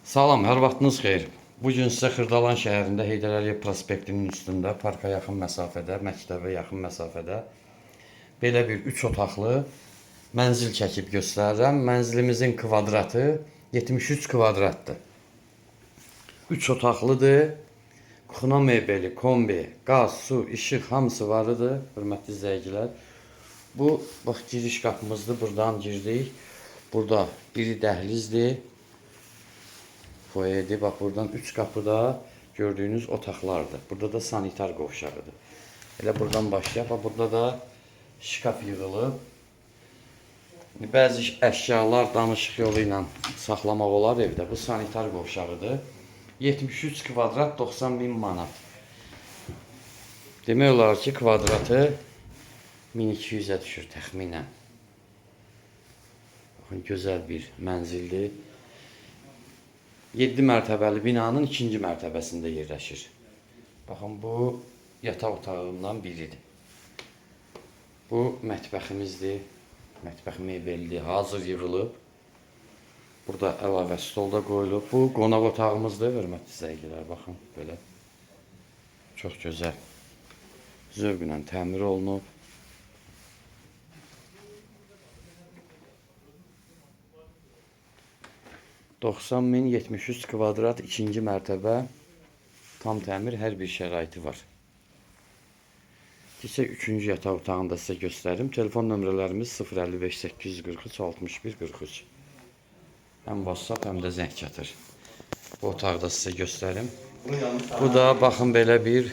Salam, hər vaxtınız xeyir. Bugün sizə Xırdalan şəhərində Heydər Əliyev prospektinin üstündə, parka yaxın məsafədə, məktəbə yaxın məsafədə belə bir 3 otaqlı mənzil çəkib göstərirəm. Mənzilimizin kvadratı 73 kvadratdır. 3 otaqlıdır. Kuxna mebeli, kombi, qaz, su, işıq hamısı var idi, hörmətli izləyicilər. Bu, bax, giriş qapımızdır. Buradan girdik. Burada biri dəhlizdir. Foyedi, bax buradan 3 qapıda gördüyünüz otaqlardır. Burada da sanitar qovşağıdır. Elə buradan başlayaq. Bax burada da şkaf yığılıb. Bəzi əşyalar danışıq yolu ilə saxlamaq olar evdə. Bu sanitar qovşağıdır. 73 kvadrat 90.000 manat. Demək olar ki, kvadratı 1200-ə düşür təxminən. Baxın, gözəl bir mənzildir. 7 mərtəbəli binanın 2-ci mərtəbəsində yerləşir. Baxın, bu yataq otağından biridir. Bu mətbəximizdir. Mətbəx mebellidir, hazır yığılıb. Burada əlavə stolda qoyulub. Bu qonaq otağımızdır, hörmətli izləyicilər. Baxın, belə. Çox gözəl. Zövqlə təmir olunub. $90.000 73 kvadrat 2-ci mərtəbə tam təmir, hər bir şəraiti var. Keçək 3-cü yataq otağında sizə göstərim. Telefon nömrələrimiz 055 843 61 43. Həm WhatsApp, həm də zəng çatır. Bu otaqda sizə göstərim. Bu da baxın belə bir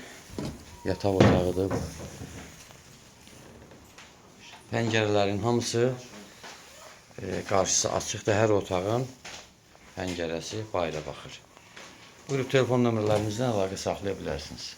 yataq otağıdır. Pəncərələrin hamısı qarşısı açıqdır, hər otağın pəncərəsi bayra baxır. Buyurub telefon nömrələrimizdən əlaqə saxlaya bilərsiniz.